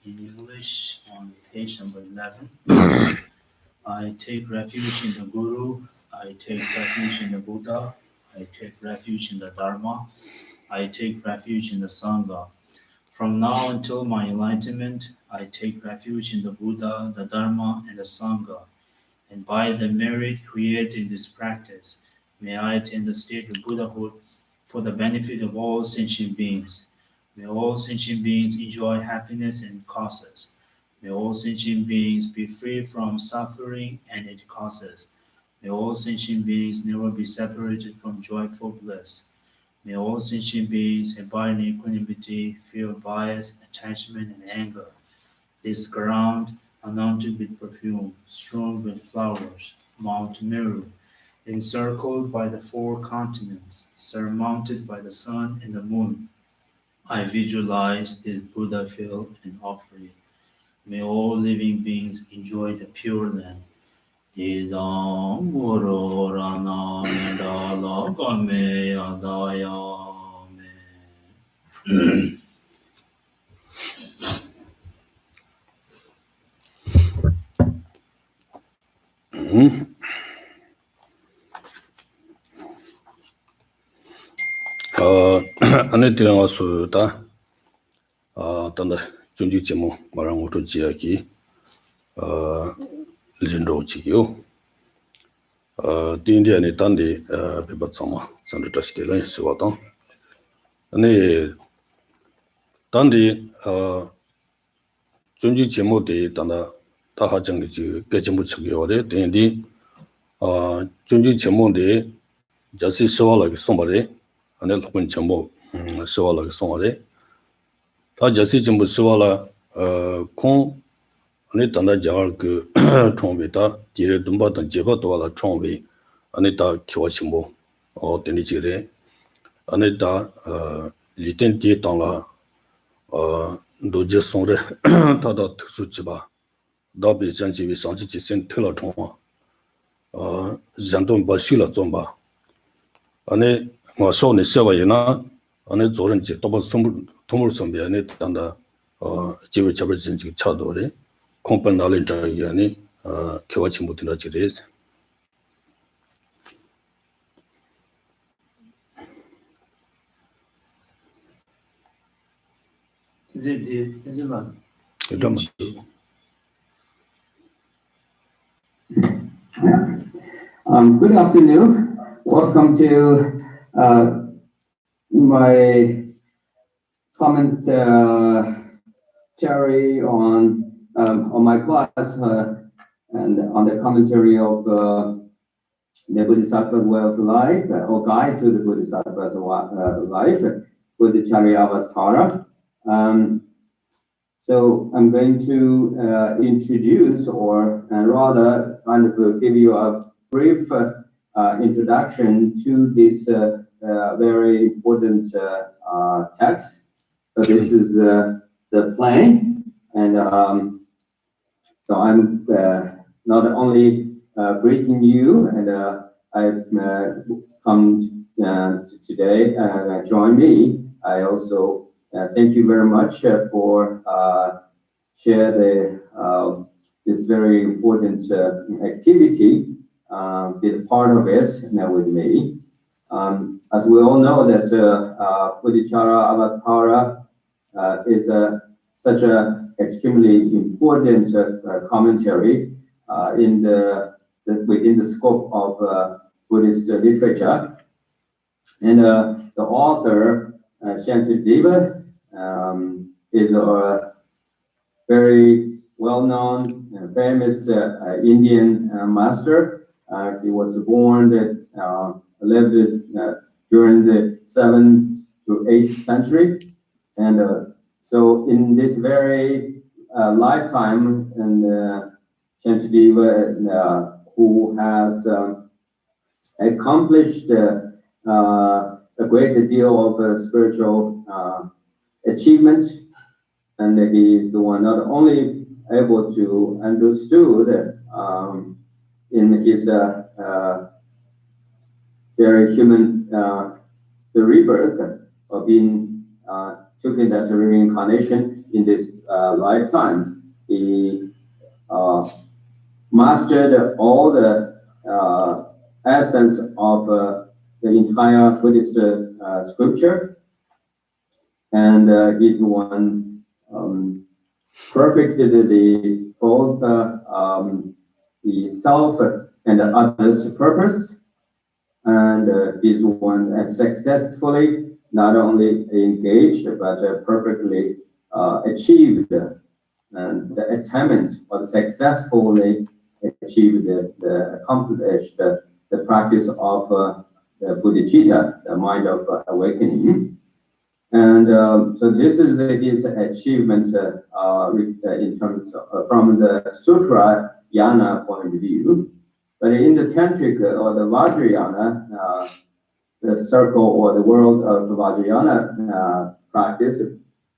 English, on page number 11. I take refuge in the Guru, I take refuge in the Buddha, I take refuge in the Dharma, I take refuge in the Sangha. From now until my enlightenment, I take refuge in the Buddha, the Dharma, and the Sangha. And by the merit created in this practice, may I attain the state of Buddhahood for the benefit of all sentient beings. May all sentient beings enjoy happiness and causes. May all sentient beings be free from suffering and its causes. May all sentient beings never be separated from joyful bliss. May all sentient beings abide in equanimity, fear bias, attachment, and anger. This ground, anointed with perfume, strewn with flowers, Mount Meru, encircled by the four continents, surmounted by the sun and the moon. I visualize this Buddha field and offer it. May all living beings enjoy the pure land. Idam Guru Rana Medala Kame Adayame. 안에 들어가서다 단다 존지 제목 말한 것도 지역이 Lindo Chio. The Indian Tandi Bibatsama, Sandra Stella, Siwatan. And Tandi Junji Chimo de Tanda Tahajang Gajamu Chigiore, Dindi Junji Chimo de Jasi Siwala Somare, and Elpun Chamo Siwala Somare. Ta Jasi Chimbo Siwala Kong. Anita Jar Trombita, Dire Dumba and Jebatola Trombi, Anita Kiwachimbo, or Denijire, Anita Litenti Tangla, Doja Sonre, Tada Tsuchiba, Dabi Zanji Sanji Sen Telatoma, Zandon Basila Zomba, Ane Masoni Sevayana, Ane Zoranji, Toba Tomur Sombi, Anita Tanda, Jivi Chabajin Chadore. Companali Jayani, Kiwachimutila Jiris. Is it one? Good afternoon. Welcome to my commentary on my class and on the commentary of the Bodhisattva's way of life, or guide to the Bodhisattva's life with the Charyavatara. So I'm going to introduce, or rather kind of give you a brief introduction to this very important text. So this is the plan, and so I'm not only greeting you, and I've come today and join me. I also thank you very much for share the this very important activity, be a part of it with me. As we all know that Bodhichara Avatara is such a extremely important commentary in within the scope of Buddhist literature, and the author Shantideva is a very well-known and famous Indian master. He was born lived during the 7th to 8th century, and so in this very lifetime, and Shantideva, who has accomplished a great deal of spiritual achievement, and he is the one not only able to understood in his very human the rebirth of being taking that reincarnation in this lifetime. He mastered all the essence of the entire Buddhist scripture, and he's the one perfected both the self and the others' purpose, and he's one successfully not only engaged but perfectly achieved and the attainment or successfully achieved the accomplished the practice of the bodhicitta, the mind of awakening. And so this is his achievement in terms of, from the Sutra Yana point of view. But in the Tantric or the Vajrayana, the circle or the world of the Vajrayana practice,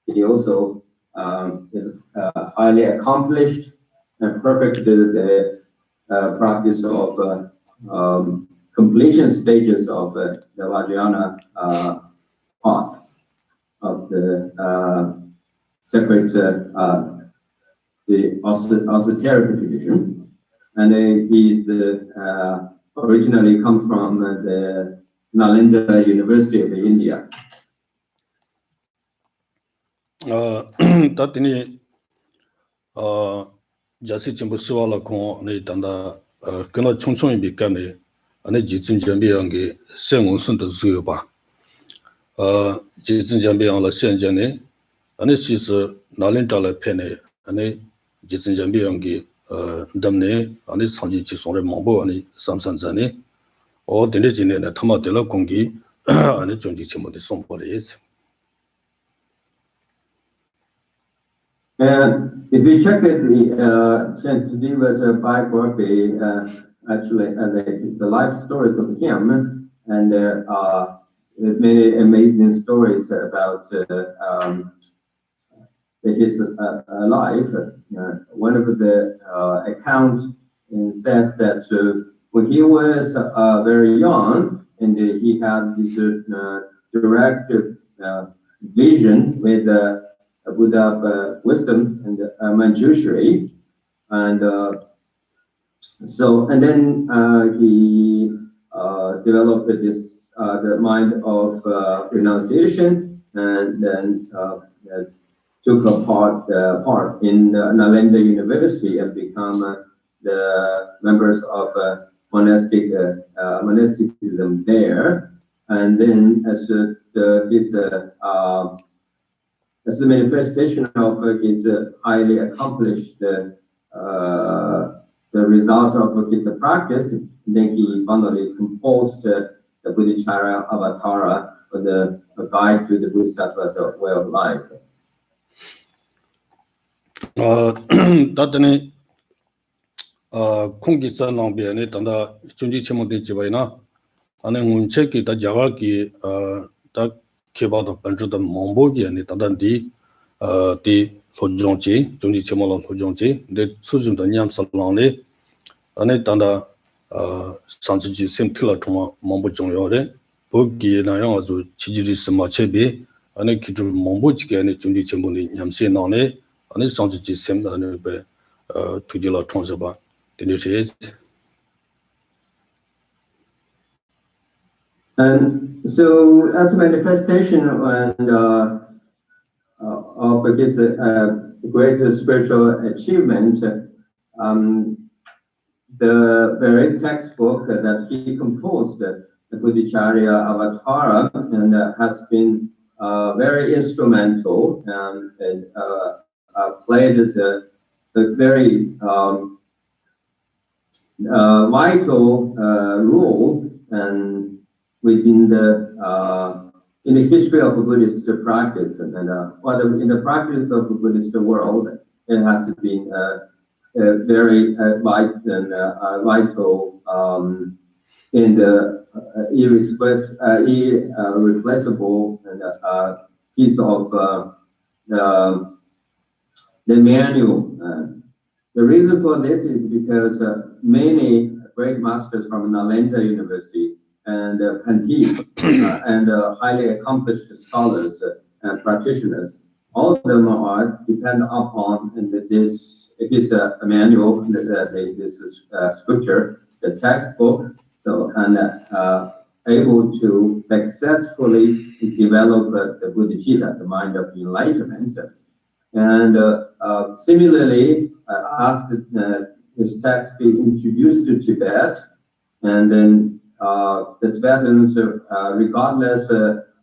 he also is highly accomplished and perfected the practice of completion stages of the Vajrayana path of the sacred, the esoteric tradition, and he's the originally come from the Nalanda University of India. Tatini 자세 전부 시와라 공 네 단다 그나 총총이 비까네 안에 지진 준비한 게 생원 선도 수요 봐 지진 준비한 라 현재네 안에 시스 나린 달에 페네 안에 지진 준비한 게 담네 안에 상지 지송의 망보 안에 삼산자네 어디네 지네나 타마들라 공기 안에 정지 침모데 송보레 And if you check it, today was a biography, actually, the life stories of him, and there are many amazing stories about his life. One of the accounts says that when he was very young, and he had this direct vision with a Buddha of wisdom and Manjushri, and then he developed this the mind of renunciation, and then took a part in Nalanda University and become the members of monasticism there, and then as the manifestation of his highly accomplished the result of his practice, then he finally composed the Bodhicharya Avatara, or the guide to the Bodhisattva's way of life. 다들 공기 zanang비에 단다 중지 침모된 집에나 안에 문책이 다 자가기 다 개발도 반주도 몽보기 아니 단단디 디 소정지 중지 침모로 소정지 근데 수준도 냠살랑네 안에 단다 상지지 샘플라 통화 몽보 중요래 보기 나영 아주 지지리 스마체비 안에 기준 몽보지게 안에 중지 침모는 냠세 나네 안에 상지지 샘 안에 배 투지라 통서바 And so, as a manifestation of his great spiritual achievement, the very textbook that he composed, the Bodhicharya Avatara, and has been very instrumental and played the very vital role and within in the history of Buddhist practice, and in the practice of the Buddhist world, it has been very vital in the irreplaceable piece of the manual. The reason for this is because many great masters from Nalanda University and Pandit and highly accomplished scholars and practitioners, all of them are depend upon this manual, this scripture, the textbook, and able to successfully develop the Bodhicitta, the mind of enlightenment. And similarly, after his text being introduced to Tibet, and then the Tibetans, regardless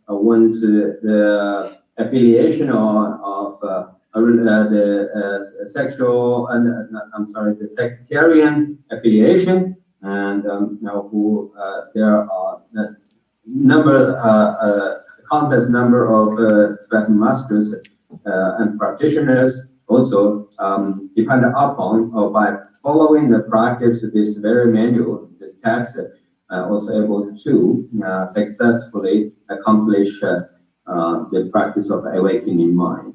one's the affiliation of the sexual and the sectarian affiliation, and who there are countless number of Tibetan masters and practitioners also depend upon or by following the practice of this very manual, this text, also able to successfully accomplish the practice of awakening mind.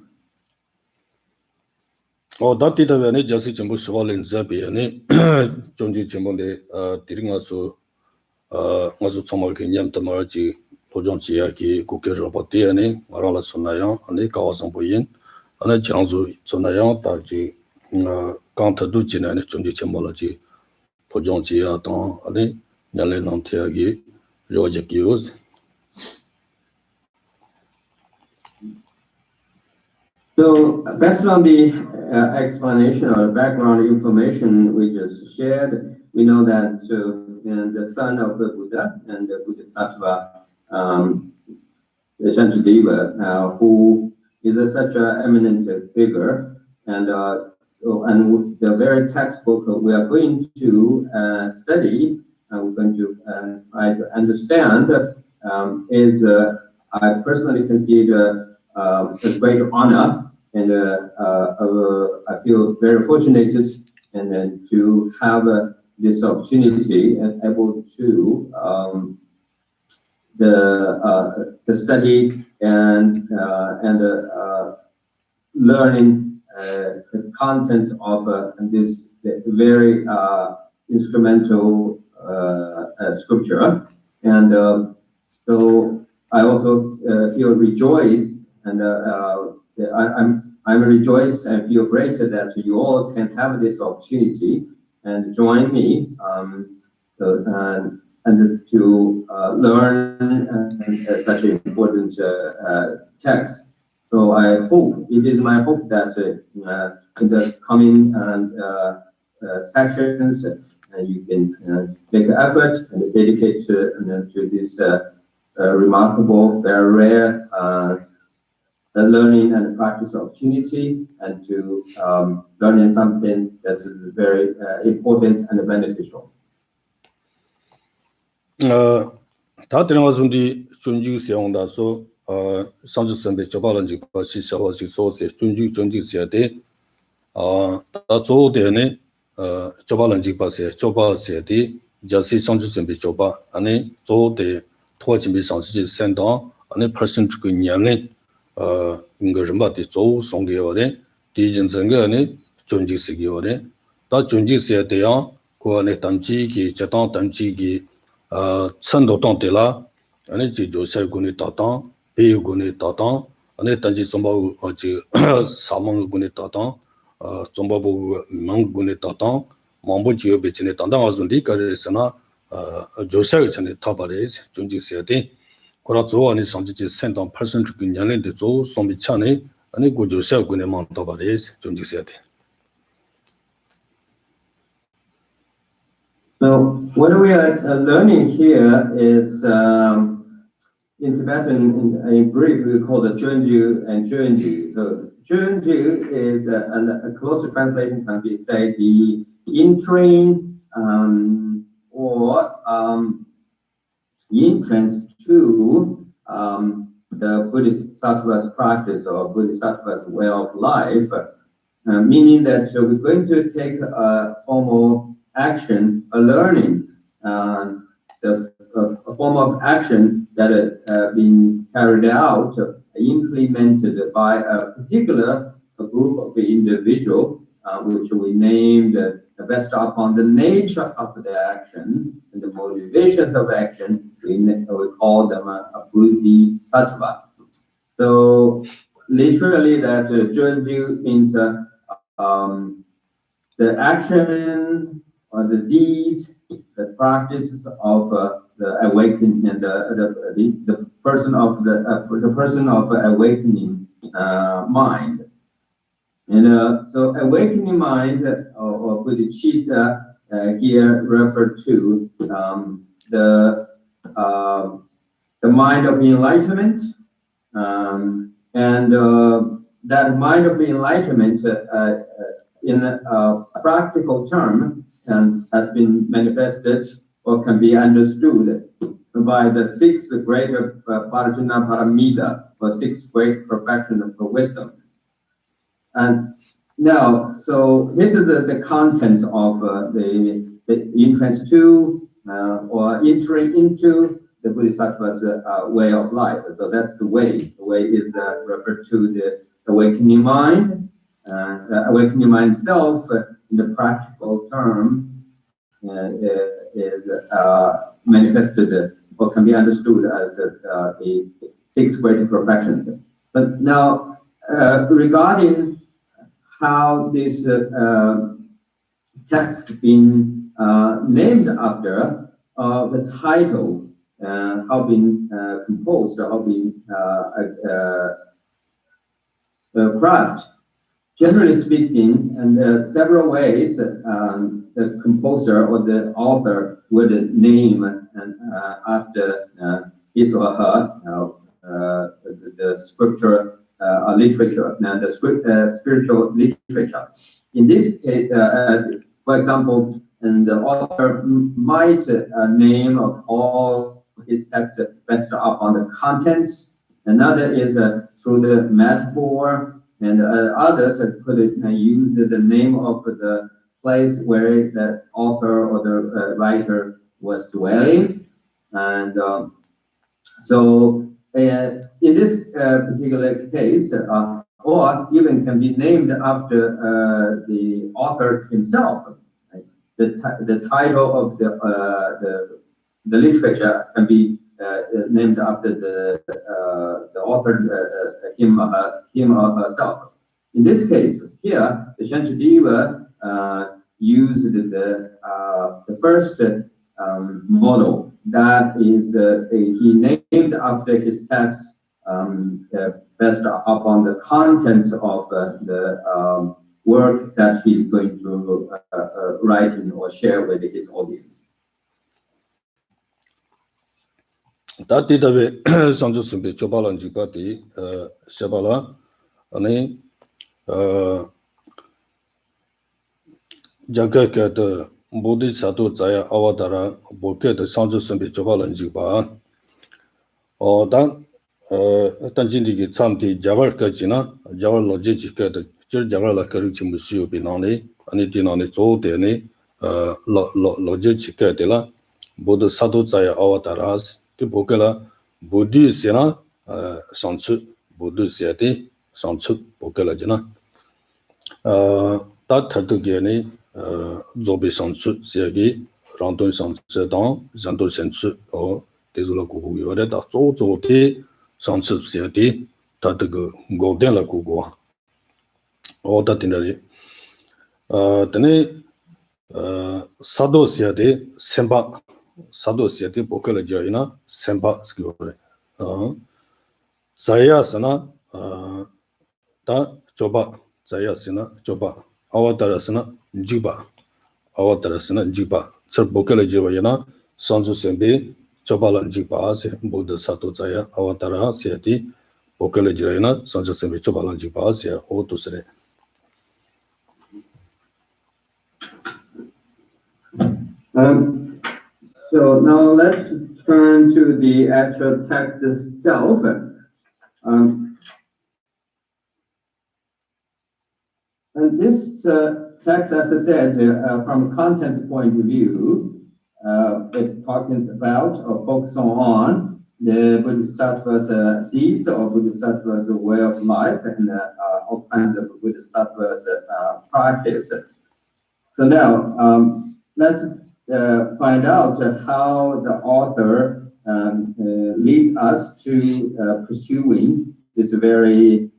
that did any just jumbo swall in Zabiani, Jonji Jimonde, Diringasu, Mazu Tomal Kenyam Tamarji, Lojonchiaki, Kukejo Botiani, Marala Sonayan, and the Kawasamboyin, and the Janzu Sonayan, Taji, Kanta Duchin and Jonji Chimology, Lojonchia, Don, Ali, Nalenon Tiagi, Rojakius. So based on the explanation or background information we just shared, we know that the son of the Buddha and the Bodhisattva, Shantideva, who is such an eminent figure, and the very textbook we are going to study, and we're going to try to understand, is I personally consider a great honor, and I feel very fortunate and to have this opportunity and able to the study and learning the contents of this very instrumental scripture, and so I also feel rejoiced, and I'm rejoiced and feel great that you all can have this opportunity and join me and to learn such an important text. So I hope, it is my hope that in the coming sections, you can make an effort and dedicate to this remarkable, very rare learning and practice opportunity, and to learning something that is very important and beneficial. 다들 와서디 존중 세운다 소 상주 선배 저발은지 버시 샤워지 소세 존중 돼 다 조대네 저발은지 버세 저바세디 자시 상주 선배 저바 아니 조대 토진비 상지 센다 아니 퍼센트 그 년에 인거 좀 받지 조 송게요데 디진선거네 존중시기요데 다 존중세야 돼요 고안에 담지기 저당 담지기 천도 동대라 아니 지조 살군이 따당 배우군이 따당 아니 단지 som바우 어지 사망군이 따당 som바부 망군이 따당 망보지요 베치네 따당 와준디 가르스나 조사를 전에 타바레스 존지세데 고라조 아니 상지지 센당 8% 그 년에도 조 som비차네 아니 고조사군이 망타바레스 존지세데. So what we are learning here is in Tibetan, in brief, we call it Junju and Junji. So Junju is a closer translation can be said the entering or entrance to the Bodhisattva's practice or Bodhisattva's way of life, meaning that we're going to take a formal action, a learning, a form of action that has been carried out, implemented by a particular group of individual, which we named based upon the nature of the action and the motivations of action. We call them a Bodhisattva. So literally, that Junju means the action or the deeds, the practices of the awakening, and the person of awakening mind. And so awakening mind or bodhicitta here referred to the mind of enlightenment, and that mind of enlightenment in a practical term has been manifested or can be understood by the 6 great Parajuna Paramita, or 6 great perfection of wisdom. And now, so this is the contents of the entrance to or entering into the Bodhisattva's way of life. So that's the way. The way is referred to the awakening mind. Awakening mind itself, in the practical term, is manifested or can be understood as the 6 great perfections. But now, regarding how this text has been named after, the title, how been composed, how been craft. Generally speaking, and there are several ways the composer or the author would name after his or her the scripture literature, the spiritual literature. In this case, for example, and the author might name or call his text based upon the contents. Another is through the metaphor, and others could use the name of the place where the author or the writer was dwelling. And so in this particular case, or even can be named after the author himself. Right? The title of the literature can be named after the author, him or herself. In this case, here the Shantideva used the first model. That is, he named after his text based upon the contents of the work that he's going to write or share with his audience. 다 디다베 상주 준비 조발한 지가디 샤발라 아니 자가케드 보디사토 자야 아와다라 보케드 상주 준비 조발한 지바 단 단진디기 참디 자발까지나 자발 로지지케드 저 자발라 거르치 무시오 비나네 아니 디나네 조데네 로지지케데라 보디사토 자야 아와다라스 그 보컬라 보디세나 상츠 보디세티 상츠 보컬라지나 다 타드게니 조비 상츠 세기 란돈 상츠당 잔도 상츠 데줄라 고고 요레다 조조티 상츠 세티 다드그 고덴라 고고 오다티나리 데네 사도세데 셈바 사도시아티 보컬라지나 셈바 스키오레 자야스나 다 조바 자야스나 조바 아와타라스나 지바 아와타라스나 지바 저 보컬라지바야나 산주셈비 조발란 지바세 보드사토 자야 아와타라 시아티 보컬라지라이나 산주셈비 조발란 지바세 오토스레 So now let's turn to the actual text itself. And this text, as I said, from a content point of view, it's talking about or focusing on the Bodhisattva's deeds or Bodhisattva's way of life and all kinds of Bodhisattva's practice. So now, let's find out how the author leads us to pursuing this very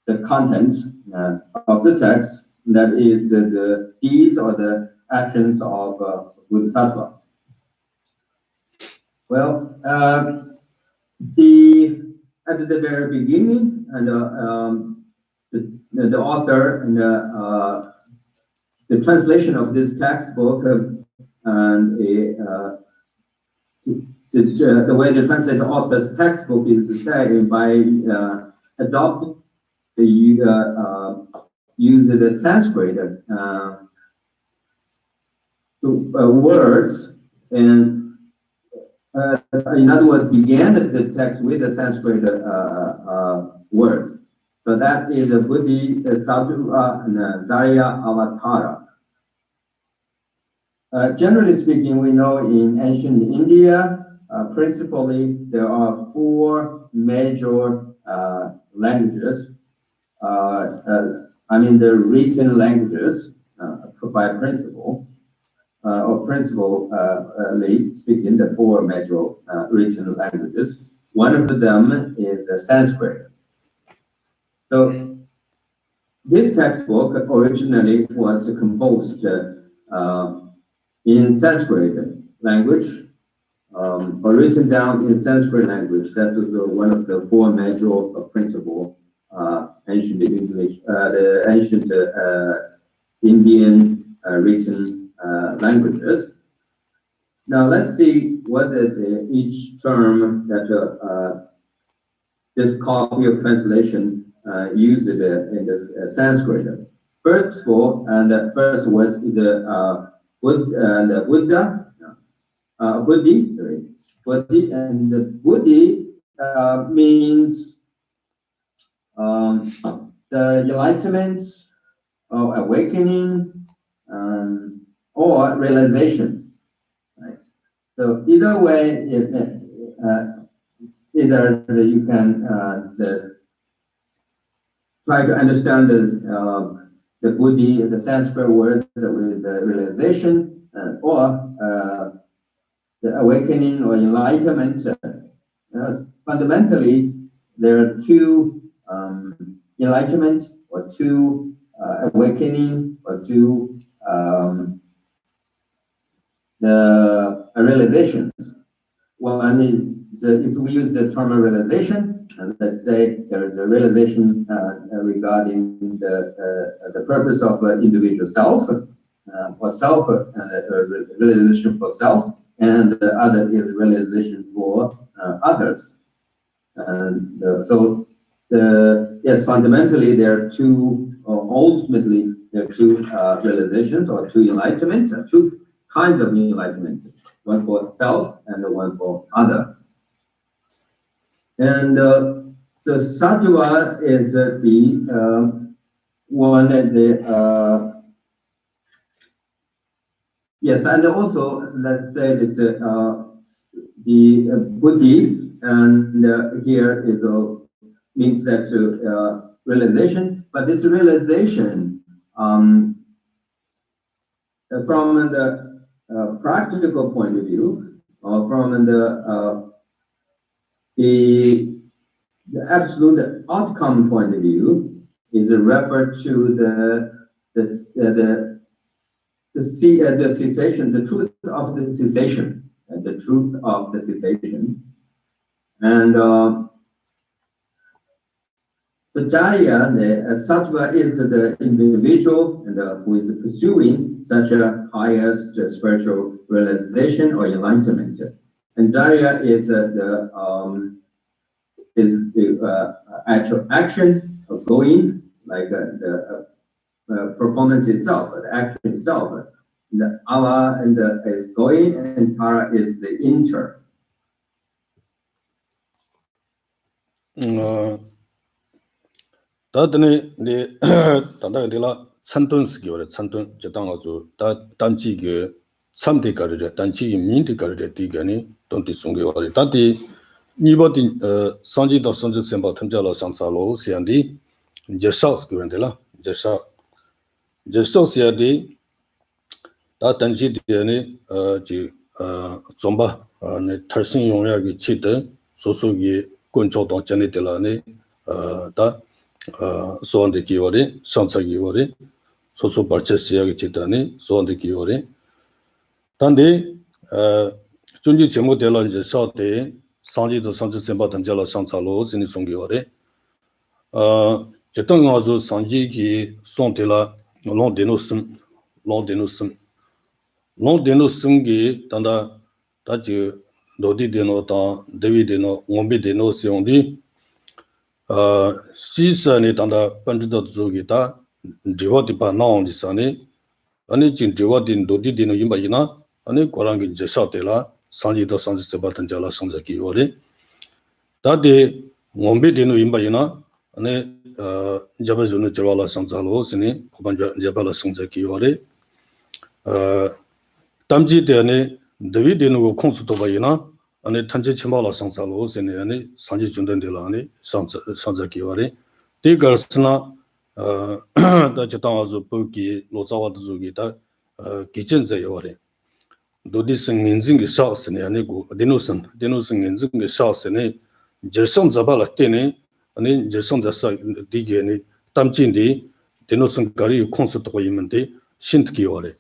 the contents of the text, that is the deeds or the actions of Bodhisattva. Well, at the very beginning, and the author and the translation of this textbook and the way they translate the author's textbook is to say by adopting the use the Sanskrit words, and in other words, began the text with the Sanskrit words. So that is a Bodhisattva and Zarya Avatara. Generally speaking, we know in ancient India, principally there are four major languages. I mean the written languages by principle, or principally speaking, the four major written languages. One of them is Sanskrit. So this textbook originally was composed in Sanskrit language, or written down in Sanskrit language. That's also one of the four major principal ancient English, the ancient Indian written languages. Now let's see what each term that this copy of translation used in this Sanskrit. First of all, and the first word is the Buddha, Buddhi, sorry, Buddhi, and the Buddhi means the enlightenment or awakening or realization. Right? So either way, either you can try to understand the Buddhi, the Sanskrit words with the realization, or the awakening or enlightenment. Fundamentally, there are two enlightenment or two awakening or two the realizations. One is if we use the term realization, let's say there is a realization regarding the purpose of individual self, or self, realization for self, and the other is realization for others. And so, yes, fundamentally there are two, or ultimately there are two realizations or two enlightenments, two kinds of enlightenment, one for self and one for other. And so Sattva is the one that the yes, and also let's say that the Buddhi, and here is means that realization, but this realization from the practical point of view, or from the absolute outcome point of view, is referred to the cessation, the truth of the cessation, the truth of the cessation, and the Jaya, the Sattva, is the individual and who is pursuing such a highest spiritual realization or enlightenment. And Jaya is the actual action of going, like the performance itself, the action itself. The Ava and is going, and Para is the inter. 다들 네 단다들라 찬돈스기오래 찬돈 제당아주 다 단지게 참대가르제 단지기 민대가르제 디가니 돈디 송게오래 다디 니버디 상지도 선지sem바 탐자로 상사로 시안디 제사스기원데라 제사스야디 다 단지디네 지 좀바 네 탈신 용약이 치드 소소기 권조도 전에들라네 다 소원데 기월에 상차 기월에 소소 발체시하게 지다니 소원데 기월에 단데 존지 제목대로 이제 사대 상지도 상지sem바 던자로 상차로 진이 송기월에 제동 가서 상지기 송대라 롱데노스기 단다 다지 노디데노다 데비데노 옹비데노 시옹디 시선이 단다 번지도 주기다 지워디바 나온디사니 아니 진 지워딘 도디디노 임바이나 아니 고랑기 이제 사대라 상지도 상지세바 던자라 상자기 요리 다데 옹비데노 임바이나 아니 자바주노 저발라 상자로 스니 고반자 자발라 상자기 요리 담지데네 데비데노 콩수도 바이나 아니 탄제 침발라 상자로 스니 아니 상지 준던데라 아니 상자기 요리 데가스나 다 제당아주 보기 로자와도 주기다 기전제 요리 도디슨 인징이 샤스네 아니고 데노슨 인징이 샤스네 제성 잡발라 때네 아니 제성 자사 디게니 담진디 데노슨 가리 콘서트가 있는데 신트기 요리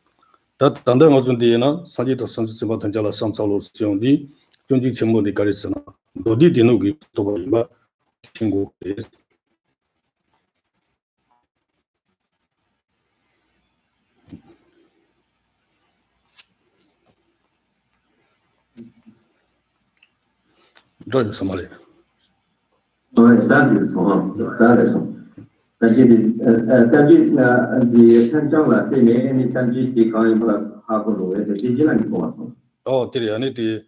다 단단 어준디나 사지도 선수가 던자라 상자로 수용디 존지 전문의 가리스나 도디 데노기 도바이바 친구 这有什么嘞？单句从单来从，单句单句你参照了对面你单句的讲一个哈个路也是第几了你跟我说。哦，对了，你的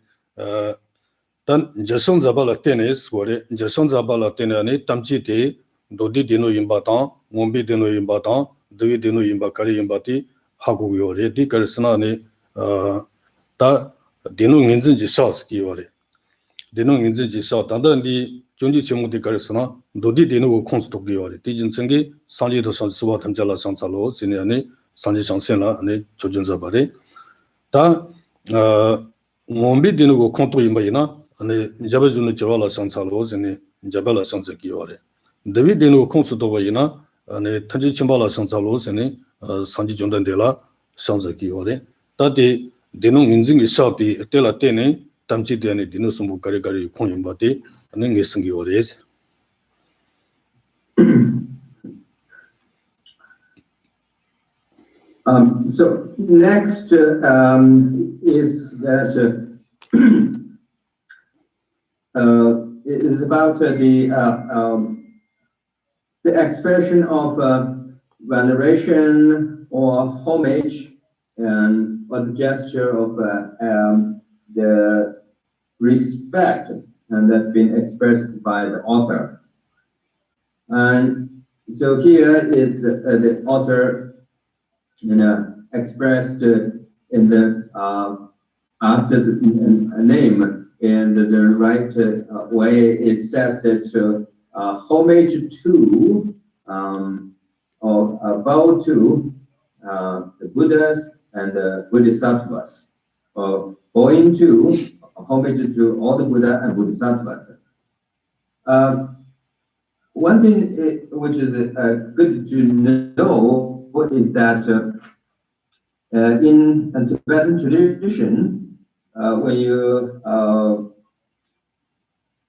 但你就生在把了店内说的，你就生在把了店内你当季的，多的电脑用不当，我们电脑用不当，都有电脑用不可以用不的，哈个有的，的个是那呢但电脑认证就少是给我的。电脑认证就少，但是你经济节目的个是呢，多的电脑我控制都给我的，毕竟整个商业的上是我他们家了上茶楼，今年呢商业上线了，呢就准备的，但我们电脑我控制也没呢，呢你这边就能接了上茶楼，今年你这边了上茶给我的，对于电脑控制都没呢，呢他就请把了上茶楼，今年商业中断的了上茶给我的，但的电脑认证的少的，对了电呢。当季的呢，电脑什么搞有空用不的，那也是给我的。So next is that it is about the expression of veneration or homage and or the gesture of the respect and that's been expressed by the author. And so here is the author expressed in the after the name in the right way. It says that homage to or bow to the Buddhas and the Bodhisattvas, or bowing to homage to all the Buddha and Bodhisattvas. One thing which is good to know is that in a Tibetan tradition, when you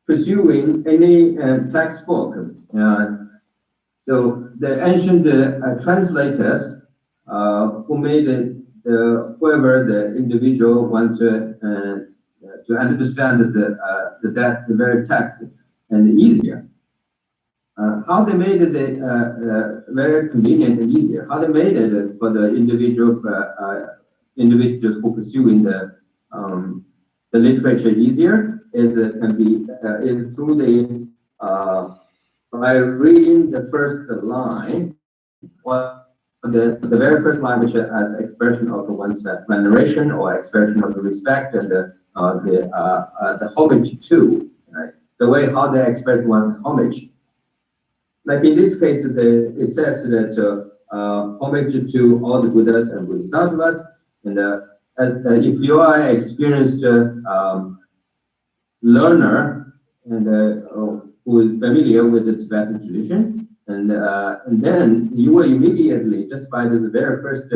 pursuing any textbook, so the ancient translators who made it, whoever the individual wants to understand the very text and easier. How they made it very convenient and easier. How they made it for the individuals who pursuing the literature easier is through the by reading the first line or the very first line, which as expression of one's veneration or expression of respect and the homage to, right? The way how they express one's homage. Like in this case, it says that homage to all the Buddhas and Bodhisattvas, and if you are an experienced learner and who is familiar with the Tibetan tradition, and then you will immediately, just by this very first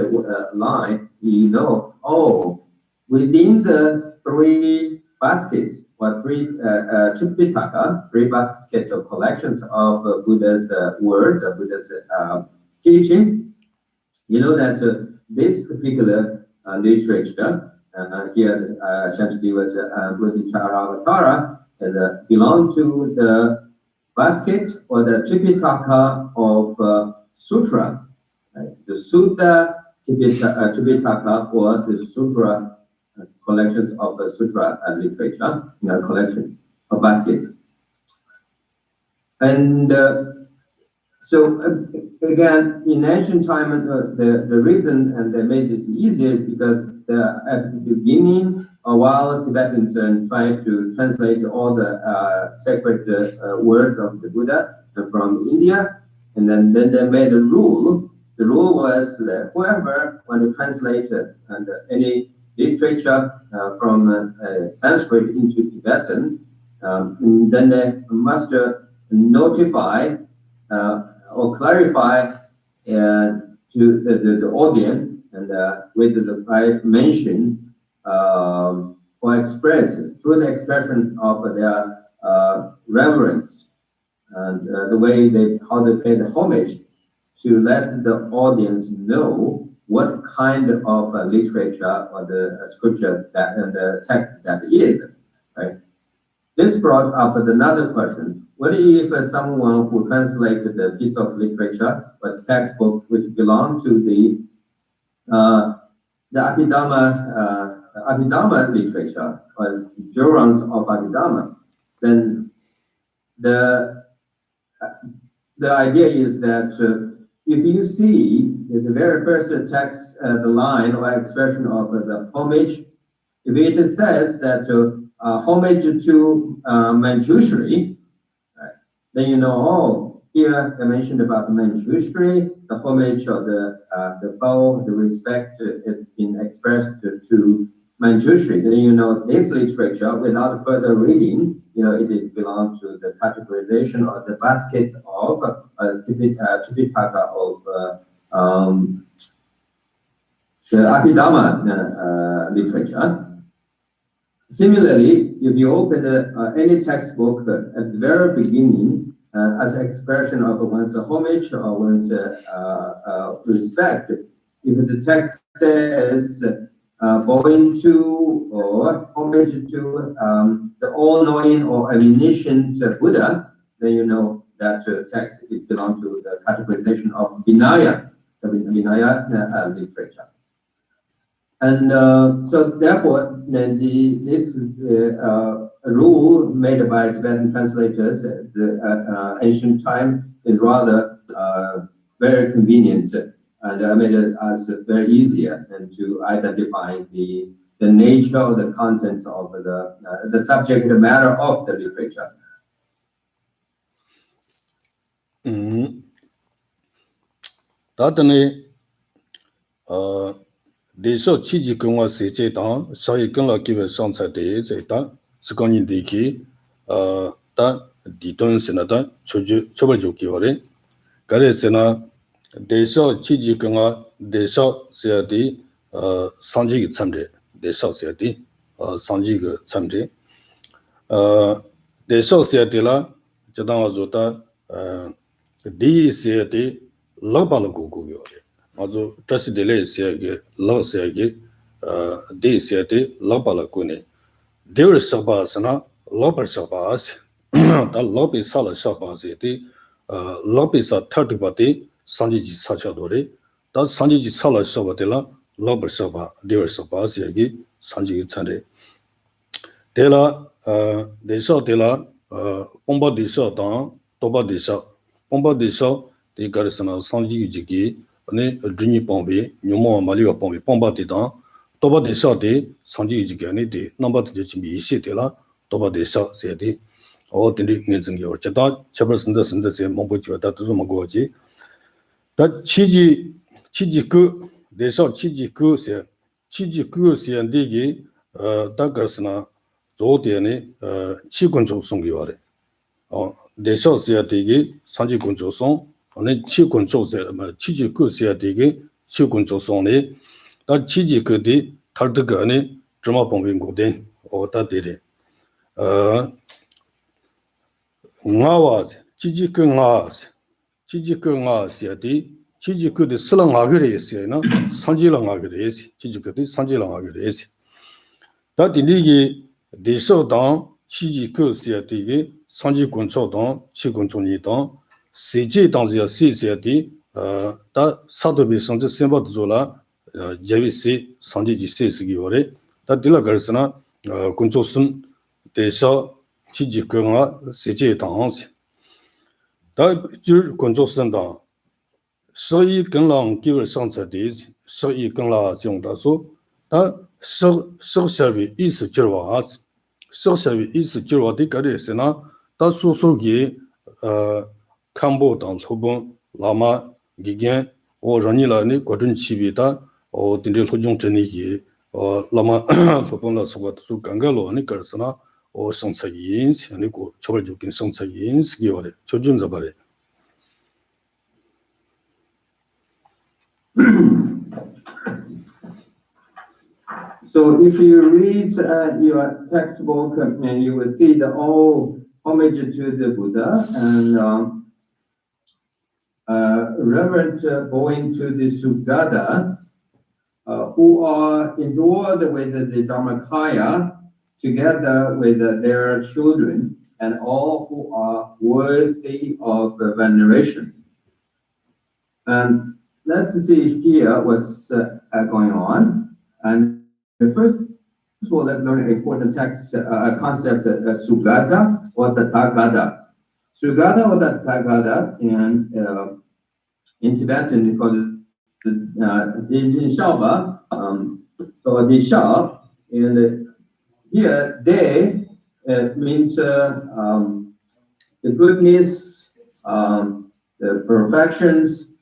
line, you know, oh, within the three baskets or three Tripitaka, three baskets of collections of Buddha's words, Buddha's teaching, you know that this particular literature, here Shantideva's Bodhisattva belong to the basket or the Tripitaka of Sutra, right? The Sutta Tripitaka or the Sutra collections of the Sutra literature, collection of basket. And so again, in ancient time, the reason and they made this easier is because at the beginning, while Tibetans tried to translate all the sacred words of the Buddha from India, and then they made a rule. The rule was that whoever want to translate any literature from Sanskrit into Tibetan, then they must notify or clarify to the audience and with the right mention or express through the expression of their reverence and the way how they pay the homage to let the audience know what kind of literature or the scripture that and the text that is, right? This brought up another question. What if someone who translated a piece of literature, a textbook which belonged to the Abhidharma literature, or Jurans of Abhidharma, then the idea is that if you see the very first text, the line or expression of the homage, if it says that homage to Manjushri, right, then you know, oh, here I mentioned about Manjushri, the homage or the bow, the respect has been expressed to Manjushri. Then you know this literature, without further reading, you know, it belongs to the categorization or the basket of Tipitaka of the Abhidharma literature. Similarly, if you open any textbook at the very beginning as an expression of one's homage or one's respect, if the text says bowing to or homage to the all-knowing or omniscient Buddha, then you know that text is belong to the categorization of Vinaya, the Vinaya literature. And so therefore, this rule made by Tibetan translators at the ancient time is rather very convenient and made it as very easier and to identify the nature or the contents of the subject matter of the literature. Desho chiji kungwa seche tang, shayi kungla kiwe shangca de ze tang, tsukanyi deki, ta ditun sena tang, chobal jo kiwa re. Kare sena, desho chiji kungwa, desho seya di, sanji ki tsamre, desho seya di, sanji ki tsamre. Desho seya di la, jatang wazo ta, di seya di, lakpa la kuku kiwa re. Also, trust delay say low say day say lopala kune. There is sabasana, loper sabas, the lobby sala sabas, lobby sa 30 body, Sanji Sachadore, that's Sanji Sala Sabatella, loper saba, there is sabas yagi, Sanji Sande. Dela, they saw dela, Pomba de saw down, Toba de saw, Pomba de saw, the garrison of Sanji Jigi. Ne juni pombe nyomo maliwa pombe pomba de dan toba de sa de sanji ji gane de number de ji mi shi de la toba de sa se de o de ni zeng yo cha da chabar sin de se mongbo ji da du mo go ji da chi ji ku de sa chi ji ku se de gi da garsna zo de ne chi gun zo song yo re o de sa se de gi sanji gun zo song 오늘 치군 조세 치지 그세야 되게 치군 조선에 다 치지 그디 탈드가네 주마 봉빈고된 오다데레 나와 치지 그가세야디 치지 그디 슬랑하게레스야나 산지랑하게레스 치지 그디 산지랑하게레스 다 딘디기 디서당 치지 그세야 되게 산지군 조당 치군 조니당 CG dans le CCD, Sadobi Sanji Simba Zola, JVC, Sanji Sigore, Tadilla Garsana, Kunchosun, Desha, Chiji Kunga, CG dans. Jur Kunchosun dans. Shayi Gunlang give Sansa days, Shayi Gunla Ziondaso, Shavi is Jirwas, Shavi is Jirwa de Garesena, Susogi, Kambo dan Sobon, Lama, Gigan, or Ranila ni Quadrin Chivita, or Dindil Hojong Cheni, or Lama Popona Swat Su Gangalo, and Karsana, or Sansayins, and Nico Chobajuk in Sansayins, Giore, Chojun Zabare. So if you read your textbook, and you will see the all homage to the Buddha and reverent bowing to the Sugata, who are endured with the Dharmakaya together with their children and all who are worthy of veneration. And let's see here what's going on. And first of all, let's learn an important text concept, Sugata or Tathagata. Sugata or Tathagata in Tibetan called Shaba or Disha, and here they means the goodness, the perfections,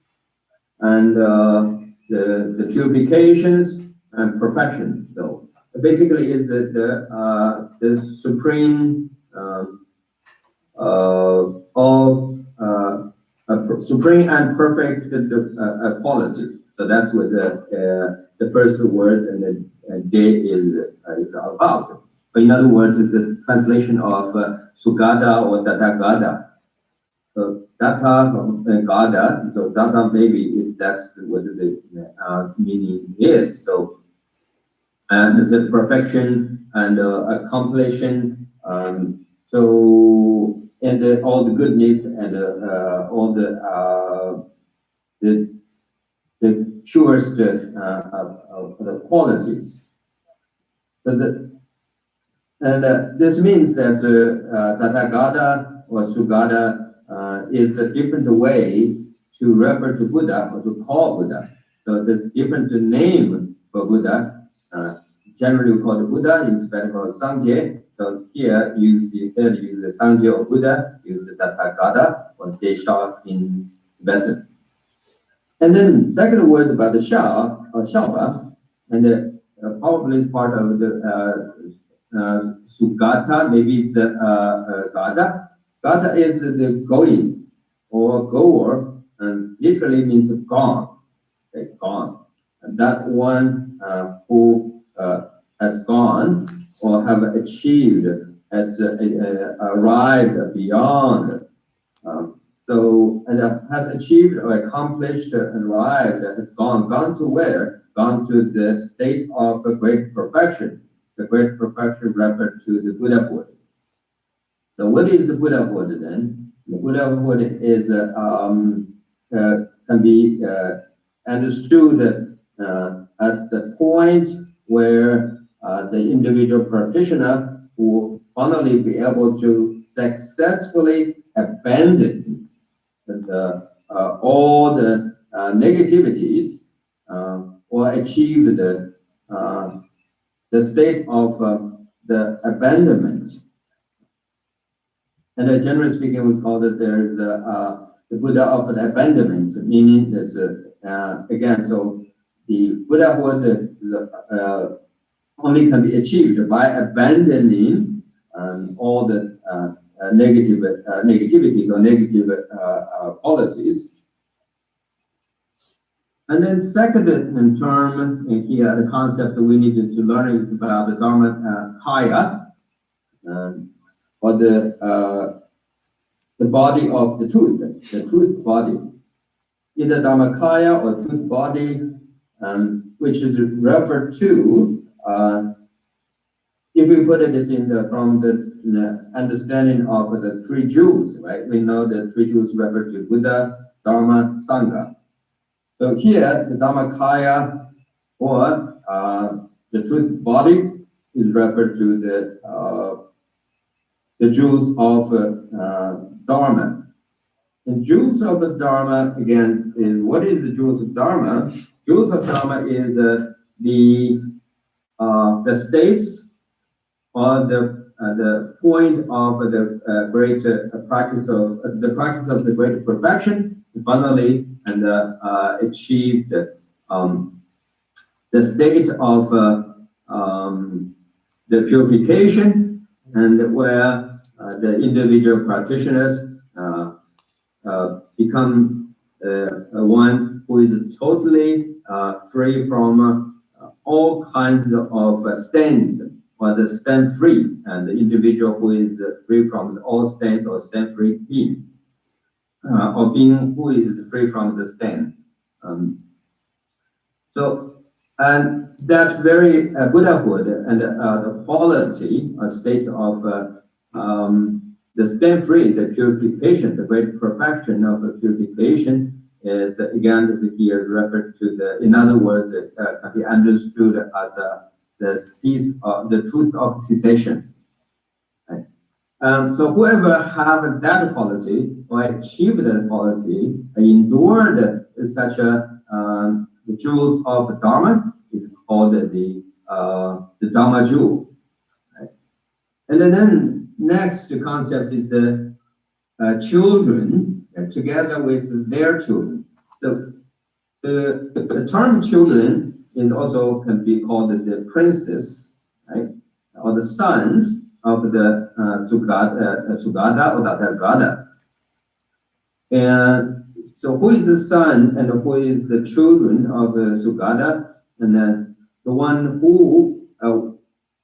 and the purifications and perfection. So basically, is the supreme supreme and perfect qualities. So that's what the first words and the day is about. But in other words, it's this translation of Sugata or Tathagata. So Tatha Gada, so Tatha maybe that's what the meaning is. So it's a perfection and accomplishing. So and all the goodness and all the purest the qualities. So this means that Tathagata or Sugata is the different way to refer to Buddha or to call Buddha. So there's different name for Buddha. Generally we call the Buddha, in Tibetan called Sangye. So here instead use the Sangye or Buddha, use the Tathagata or Desha in Tibetan. And then second word about the Sha or Shaba, and probably is part of the Sugata, maybe it's the Gata. Gata is the going or goer, and literally means gone, okay, gone. And that one who has gone or have achieved, has arrived beyond. So and has achieved or accomplished, arrived, has gone to where? Gone to the state of a great perfection. The great perfection referred to the Buddhahood. So what is the Buddhahood then? The Buddhahood is can be understood as the point where the individual practitioner will finally be able to successfully abandon all the negativities or achieve the state of the abandonment. And generally speaking, we call it there's the Buddha of the abandonment, meaning there's again, so the Buddhahood only can be achieved by abandoning all the negativities or negative qualities. And then second term here, the concept that we needed to learn is about the Dharmakaya, or the body of the truth body. Either Dharmakaya or truth body, which is referred to, if we put it from the understanding of the three jewels, right? We know the three jewels refer to Buddha, Dharma, Sangha. So here, the Dharmakaya or the truth body is referred to the jewels of Dharma. And jewels of the Dharma, again, is what is the jewels of Dharma? Jewels of Dharma is the states or the point of the great practice of the great perfection, finally, and achieved the state of the purification, and where the individual practitioners become one who is totally free from all kinds of stains, or the stain free, and the individual who is free from all stains or stain free being, or being who is free from the stain. So And that very Buddhahood and the quality, a state of the stand-free, the purification, the great perfection of the purification is again here referred to in other words, it can be understood as the truth of cessation. Right? So whoever have that quality or achieved that quality, endured such the jewels of Dharma is called the Dharma jewel. Right? And then next concept is the children together with their children. So the term children is also can be called the princess, right? Or the sons of the Sugata or Tathagata. And so who is the son and who is the children of Sugata? And then the one who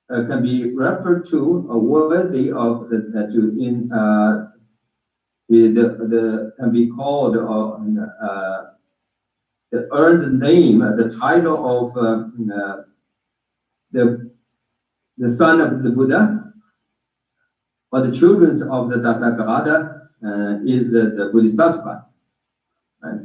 can be referred to worthy of can be called the earned name, the title of the son of the Buddha, or the children of the Tathagata is the Bodhisattva. Right?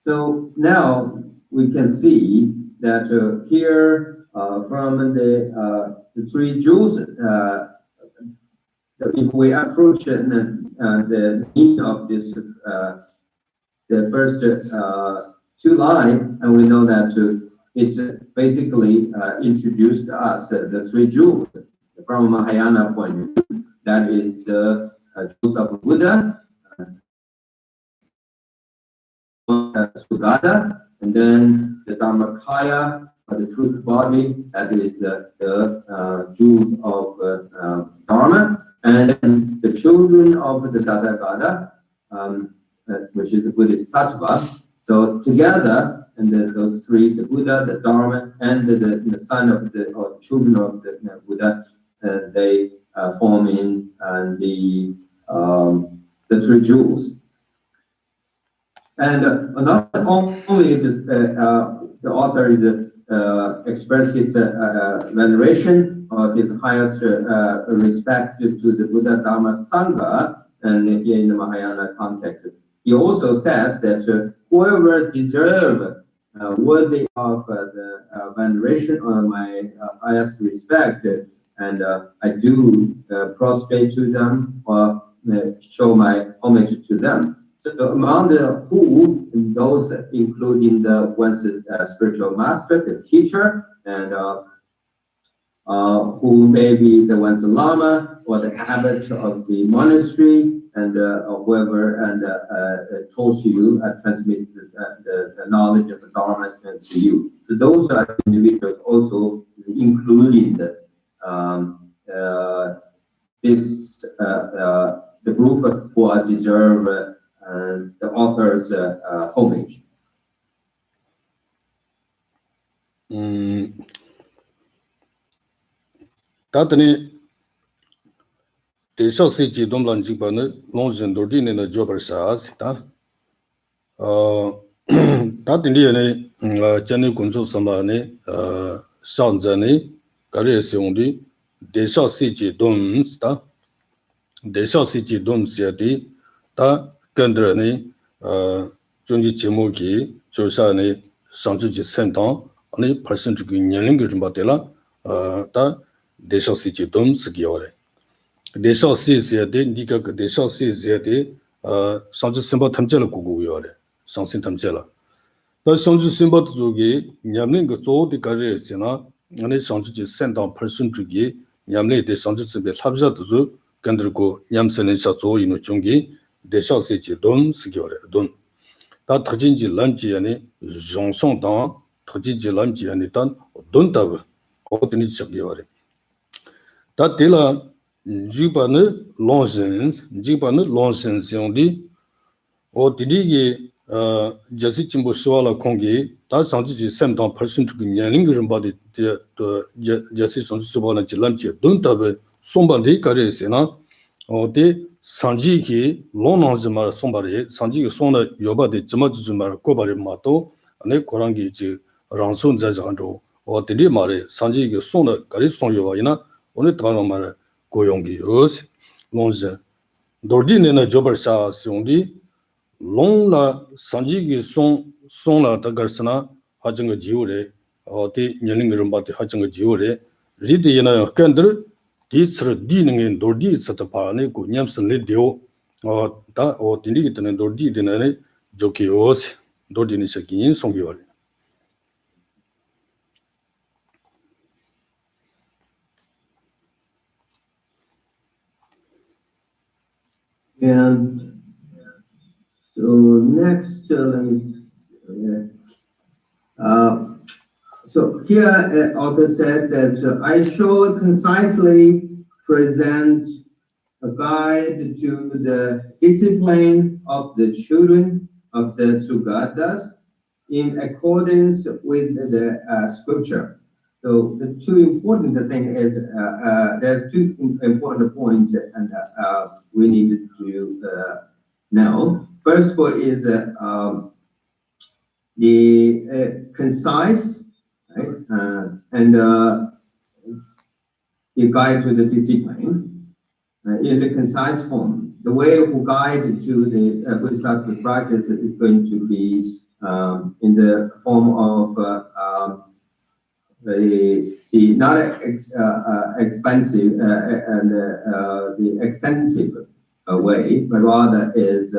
So now we can see that here from the three jewels, if we approach the meaning of this, the first two lines, and we know that it's basically introduced us the three jewels from a Mahayana point of view. That is the jewels of Buddha, Sugata, and then the Dharmakaya, the truth body, that is the jewels of Dharma, and then the children of the Tathagata, which is the Bodhisattva. So together, and those three, the Buddha, the Dharma, and the son of or children of the Buddha, they form in the three jewels. And not only the author is express his veneration or his highest respect to the Buddha, Dharma, Sangha, and here in the Mahayana context, he also says that whoever deserve worthy of the veneration or my highest respect, and I do prostrate to them or show my homage to them. So among the who, those including the one's spiritual master, the teacher, and who may be the one's lama or the abbot of the monastery, and whoever taught you and transmitted the knowledge of the Dharma to you. So those are individuals also including the group who deserve the author's homage. Tatani Desha Siji Domlan Jibana, Longjin Dordine, Jobersas, Tatini, Jenny Gunjo Samani, Shanzani, Garesiondi, Desha Siji Doms, Desha Siji Doms Yadi, Da Gandrani, Junji Chimogi, Josani, Shanji Sentan, and the person to be Nyaling Batela, Da Desha Siji Doms Giore. Desha sees the Nika Desha sees the Sanji Simba Tamjela Kuguiore, Sansin Tamjela. The Sanji Simba Zugi, Yamling Zo the Garesina, and the Sanji sent on person to gi, Yamli de Sanji Simba Habja Zu, Gandrugo, Yamsen and Shazo in Chungi, Desha Siji Don Sigiore, Don. That Tajinji Lanji and Jonson Dan, Tajinji Lanji and Tan, Don Tab, or the Nichagiore. That Dilla. Jibane Lonsens Yondi, or Didigi Jasichimbo Swala Kongi, that's Sanji sent person to Yaning body to Jasison Subana Chilanchi, don't have somebody Karesina, or de Sanjiki, Lonanzima somebody, Sanji Sona Yoba de Jamajumar Kobari Mato, and a Korangi Ransun Zazando, or the Mare, Sanji, Sona, Garison Yovina, only Taramara, Goyongi, Us, Lonza, Dordin and a Jobber Sa Sundi, Long la Sanji Son la Tagarsana, Hajanga Jure, or the Yaningumbati Hajanga Jure, Ridiana Kender, these are dealing in Dordis at the Paranico, Yamson Lidio, or that or the Nigitan and Dordi Dinane, Jokios, Dordinisaki in Songiori. And so next, let me see. So here author says that I shall concisely present a guide to the discipline of the children of the Sugatas in accordance with the scripture. So the two important thing is there's two important points and we need to know. First of all is the concise, right, and the guide to the discipline in the concise form. The way we guide to the Bodhisattva practice is going to be in the form of the not expensive and the extensive way, but rather is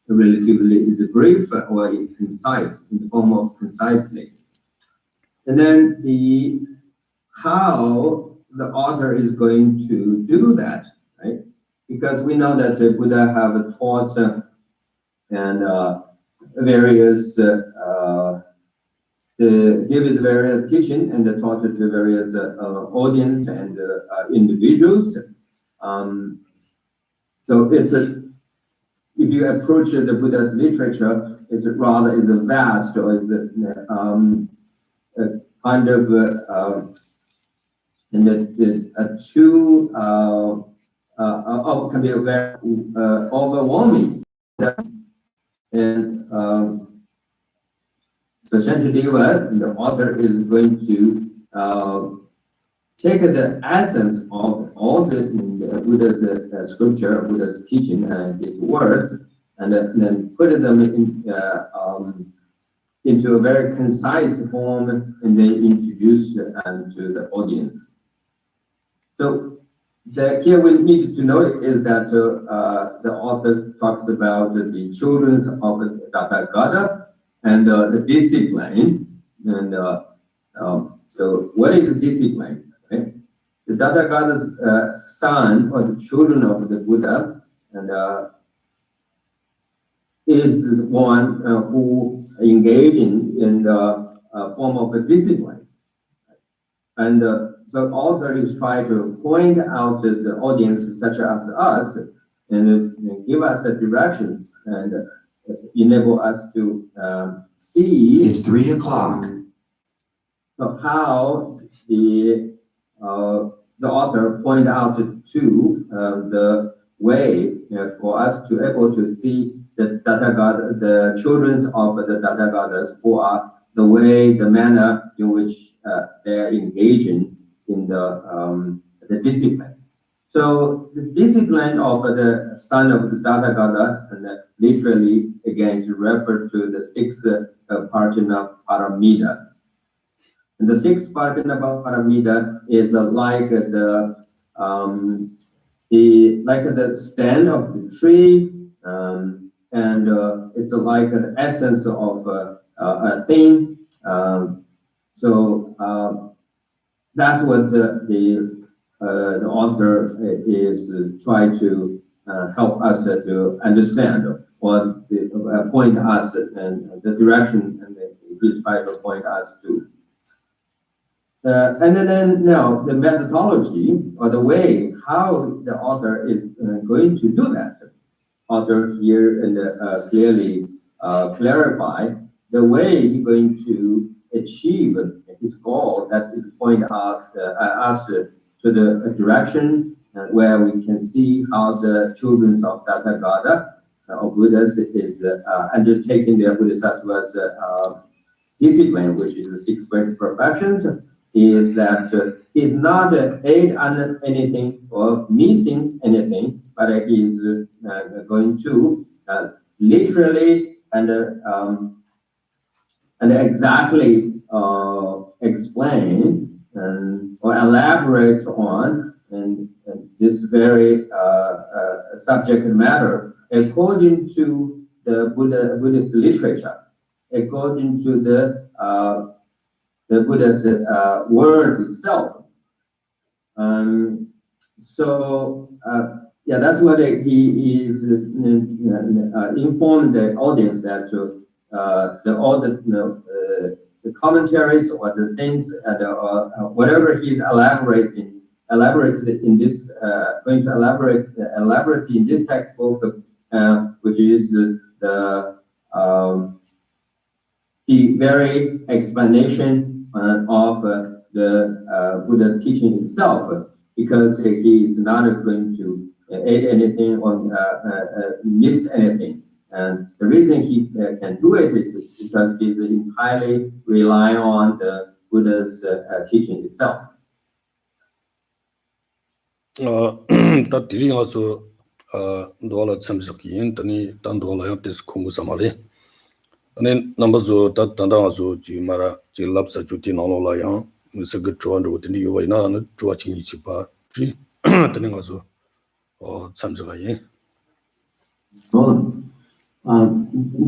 relatively is brief or concise in the form of concisely. And then the how the author is going to do that, right? Because we know that Buddha have taught and various give his various teaching and taught it to various audience and individuals. So it's if you approach the Buddha's literature, it's rather is a vast or is a kind of and the two can be very overwhelming. And so Shantideva, the author, is going to take the essence of all the Buddha's scripture, Buddha's teaching, and his words, and then put them in into a very concise form, and then introduce to the audience. So here we need to know is that the author talks about the children of the Tathagata and the discipline. And so what is discipline? Right? The Tathagata's son or the children of the Buddha and is one who engaging in the form of a discipline. And so author is trying to point out to the audience such as us and give us the directions and enable us to see. It's 3 o'clock. So how the author point out to the way for us to able to see the Tathagata, the children of the Tathagatas who are the way, the manner in which they are engaging in the discipline. So the discipline of the son of the Tathagata, and literally again is referred to the 6 Parjana Paramita. And the 6 Parjana Paramita is like the stand of the tree, and it's like the essence of a thing. So that's what the author is trying to help us to understand, or point us and the direction, and he's trying to point us to. And then now the methodology or the way how the author is going to do that. Author here and clearly clarify the way he's going to achieve his goal, that is point out us to the direction where we can see how the children of Tathagata or Buddhas is undertaking their Bodhisattvas discipline, which is the 6 spiritual perfections, is that he's not aid on anything or missing anything, but he's going to literally and exactly explain or elaborate on this very subject matter according to the Buddhist literature, according to the Buddha's words itself. Yeah, that's what he is informed the audience that all the commentaries or the things whatever he's elaborated in this going to elaborate in this textbook, which is the very explanation of the Buddha's teaching itself, because he is not going to add anything or miss anything. And the reason he can do it is because he's entirely relying on the Buddha's teaching itself. 다 디링 와서 도라 참석인 더니 단도라 데스 공부 사마리 아니 넘버즈 다 단다와서 지마라 지 랍사 주티 나노라야 무슨 그 좋아하는 것들이 요이나 좋아지니 집아 지 드는 가서 참석하예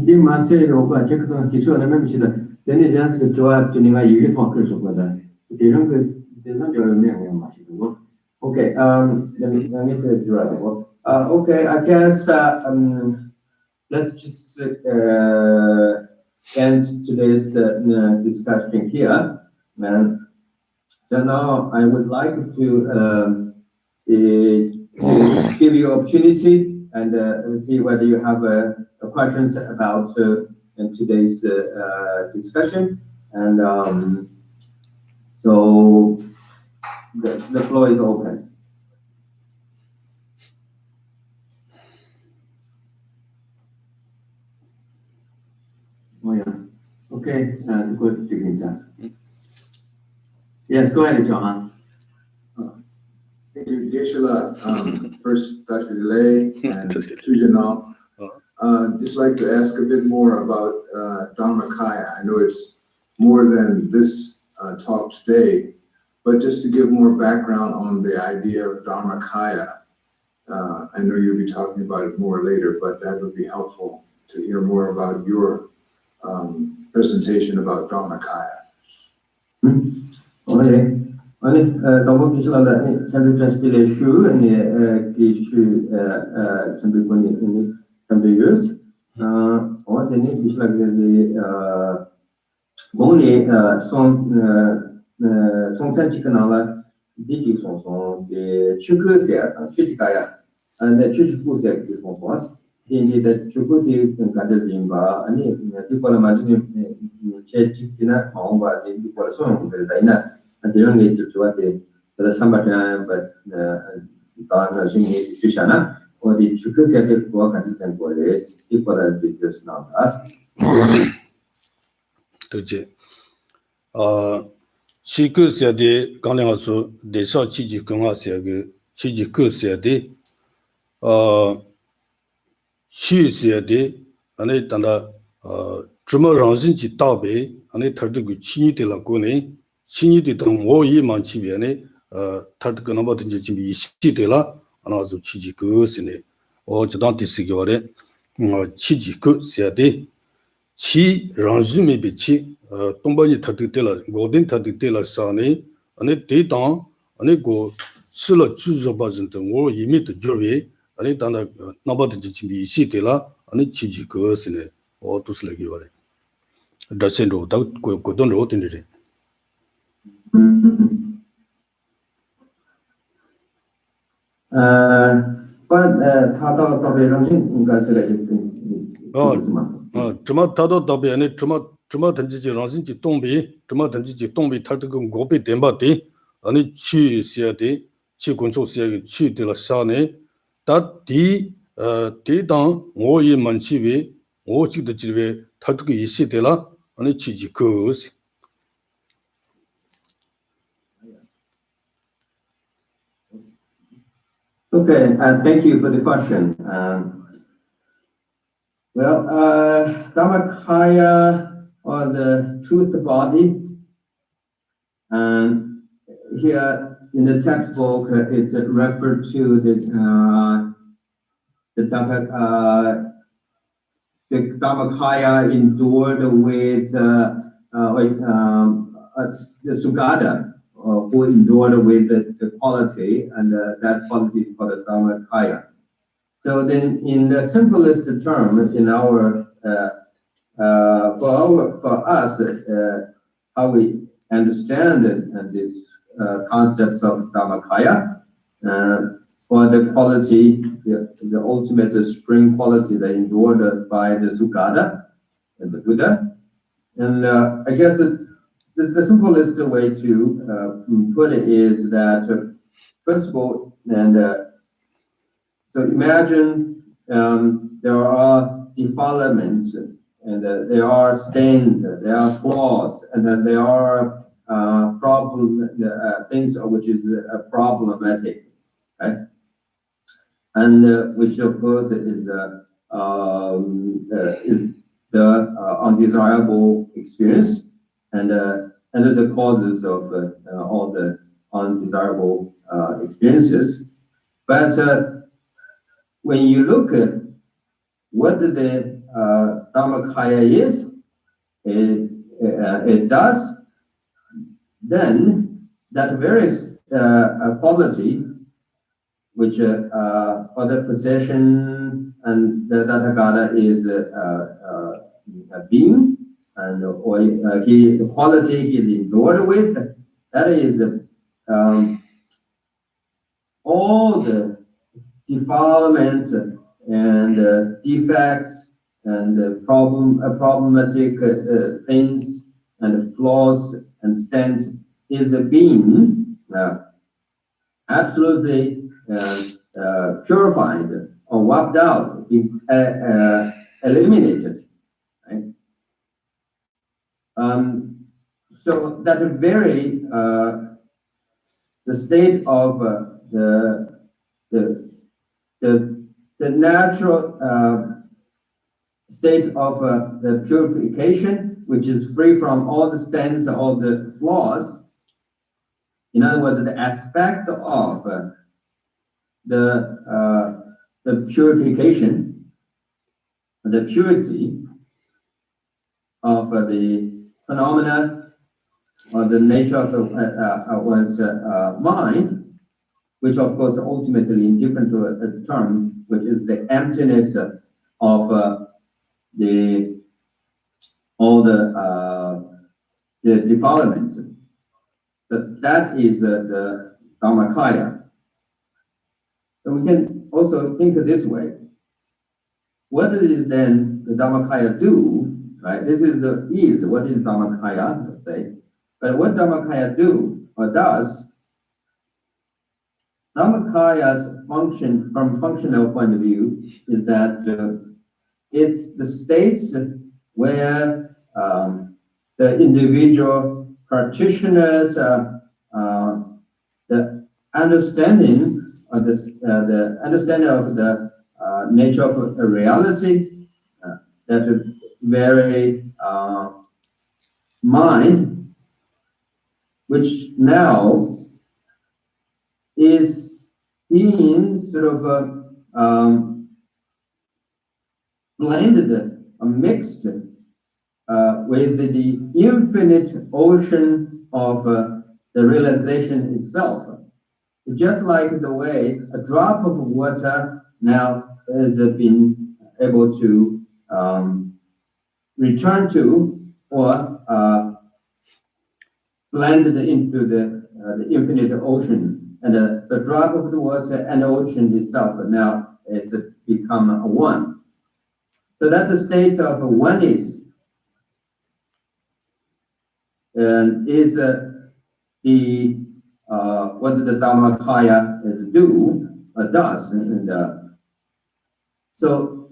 이 마세로가 제가 기초하는 멤버시다. 내내 제가 그 좋아 주니가 이게 더 그렇거든. 이런 그 대상 저명이 마시고. Okay, let me draw the book. Okay, I guess let's just end today's discussion here. So now I would like to give you opportunity and see whether you have questions about today's discussion. And so the floor is open. Oh yeah. Okay. Good, Jigisa. Yes, go ahead, John. Thank you, Geshe-la. First, Dr. Delay and Tujanal. Just like to ask a bit more about Dharmakaya. I know it's more than this talk today, but just to give more background on the idea of Dharmakaya. I know you'll be talking about it more later, but that would be helpful to hear more about your presentation about Dharmakaya. Okay. 너무 기술하다. 참여자들의 슈, 기슈, 참여자들, 어제는 기술하게 뭐니 송산지가 나와 디지 송송 추크세야 추지가야 근데 추지구세 그 송송 이제 추구디 가져진바 아니 디콜라 마지니 제직이나 마음과 디콜라 소용들이나 이런 게 좋아데 그래서 삼바트나 다나 신이 수샤나 어디 추크세들 거 같이 된 거를 디콜라 디스 나와서 그렇지 시크세데 강령아서 대사 지지 강화세게 지지 크세데 시세데 안에 단다 주머랑신지 답에 안에 탈득이 친이들라고네 친이들은 오이 많지면에 탈득 넘어든지 지금 이시들라 안아서 지지 그스네 저단 디스기월에 지지 크세데 치 랑즈메 비치 동반이 탈득들라 고든 탈득들라 사네 안에 데이터 안에 고 슬러 주저바진데 오 이미도 저비 아니 단다 넘버든지 지금 이시들라 아니 지지 그스네 오도슬기 월에 다센도 다 고돈로 된데 타다 답이랑 가서를 주마 타도 답이 아니 주마 던지지 랑신지 동비 주마 던지지 동비 탈득은 고비 덴바디 아니 취시야디 취군소시야 취들라 사네 다디 디당 오이 만치비 오직도 지베 탈득이 이시들라 Only Chiji goes. Okay, thank you for the question. Dharmakaya, or the truth body, and here in the textbook, it's referred to the Dharmakaya endured with the Sugata, who endured with the quality, and that quality is called the Dharmakaya. So then, in the simplest term, in our for us, how we understand these concepts of Dharmakaya, for the quality, the ultimate spring quality that endured by the Sugata and the Buddha. And I guess the simplest way to put it is that, first of all, so imagine there are defilements, and there are stains, there are flaws, and then there are things which is problematic, right? And which of course is the undesirable experience, and the causes of all the undesirable experiences. But when you look at what the Dharmakaya is, it does, then that various quality, which for the possession and the Tathagata is a being, and the quality he is endured with, that is all the defilements and defects and problematic things and flaws and stains is a being absolutely purified or wiped out, eliminated. Right? So that very the state of the natural state of the purification, which is free from all the stains, all the flaws. In other words, the aspect of the purification, the purity of the phenomena or the nature of one's mind, which of course ultimately in different term, which is the emptiness of all the defilements. That is the Dharmakaya. So we can also think this way. What does then the Dharmakaya do? Right? This is what is Dharmakaya, let's say. But what Dharmakaya do or does, Dharmakaya's function from functional point of view is that it's the states where the individual practitioners, the understanding of the understanding of the nature of reality, that very mind, which now is being sort of blended, mixed with the infinite ocean of the realization itself. Just like the way a drop of water now has been able to return to or blended into the infinite ocean, and the drop of the water and the ocean itself now has become a one. So that's the state of oneness, and is the what the Dharmakaya does, and so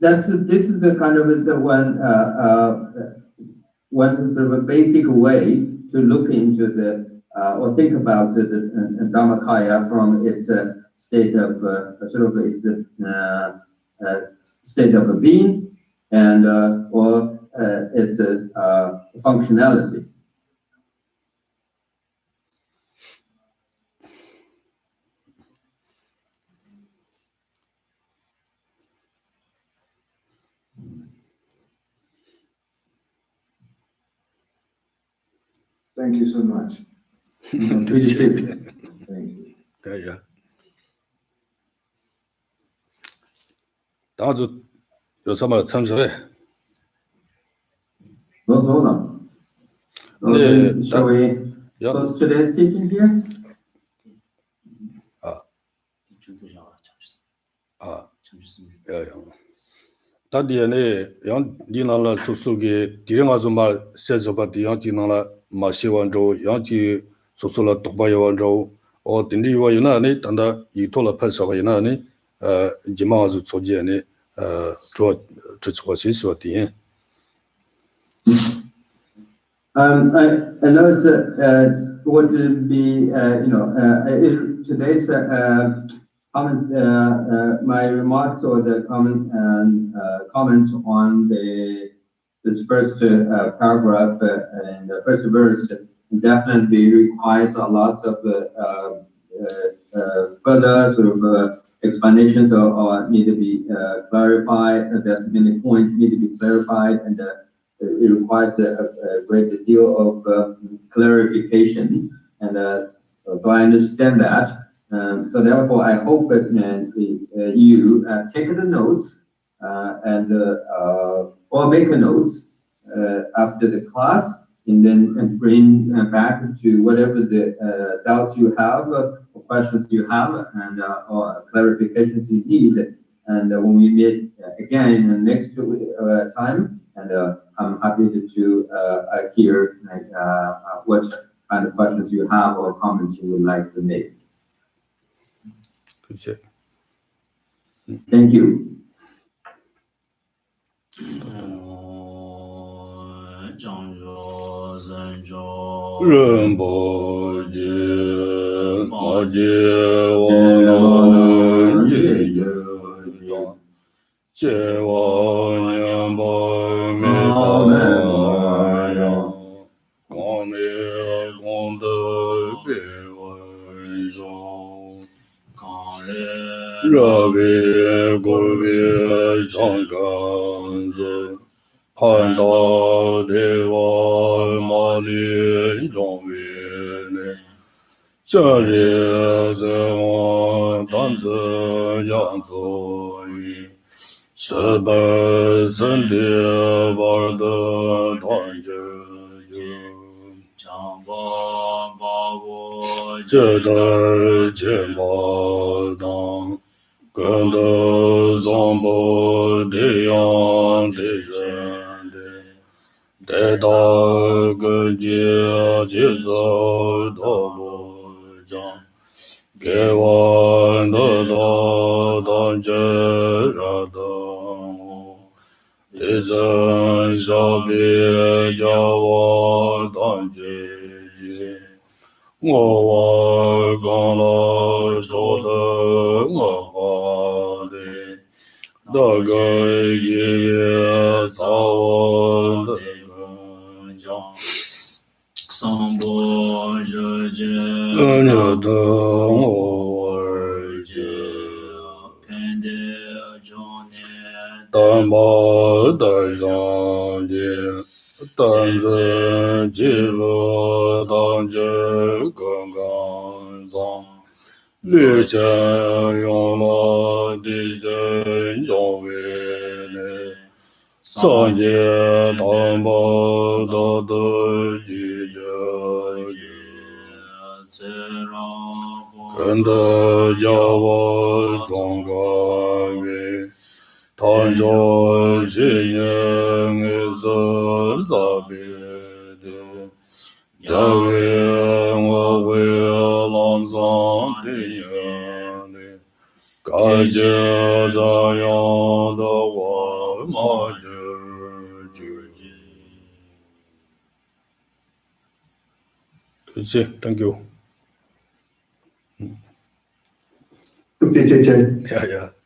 this is the kind of the one sort of a basic way to look into the or think about the Dhammakaya from its state of sort of its state of being and or its functionality. Thank you so much. Thank you. Thank you. Yeah. 当时有什么参事嘞？ No problem. 네, Shall we close today's teaching here? 다디에네 양 니나라 소소게 디랑아서 말 세서바 디양 지나라 마시완조 양지 소소라 똑바요완조 어 딘디와 유나네 단다 이토라 팔사바 유나네 지마와즈 초지에네 저 저초시소디 I know it's what would be today's comment, my remarks or the comments on this first paragraph and the first verse definitely requires a lots of further sort of explanations or need to be clarified. There's many points need to be clarified, and it requires a great deal of clarification. And so I understand that. So therefore, I hope that you take the notes and or make a notes after the class, and then bring back to whatever the doubts you have, or questions you have, and or clarifications you need. And when we meet again next time, and I'm happy to hear what kind of questions you have or comments you would like to make. Thank you. Ravi Govi Shankanze Panda Deva Mali Jongvene Chari Zewa Tanze Yanzo Yi Sheba Sende Varda Tanje Chamba Babu Jeda Jemba Dang Ganda Zombo Deyan Dejende Deda Gajia Jiza Dabo Jan Gewan Dada Danje Radamo Dizan Shabi Jawa Danje Ji Ngowa Gala Shoda Ngapade Dagai Gye Cawa Deganjang Sambo Jeje Ganyada Ngowarje Pende Jone Tamba Dajanje Tanze Jiva Danje Gangan Zang Lü Chen Yong La Di Zhen Zhong Wei Ne Sanje Tamba Da De Ji Je Ji Kenda Jawa Zong Gan Wei Tanjo Zhinyang Zhen Zabide Jawe Wawe Lan Zang Diyan Ga 接杂样的我嘛知知。Thank you. Chúc chị. Yeah, yeah.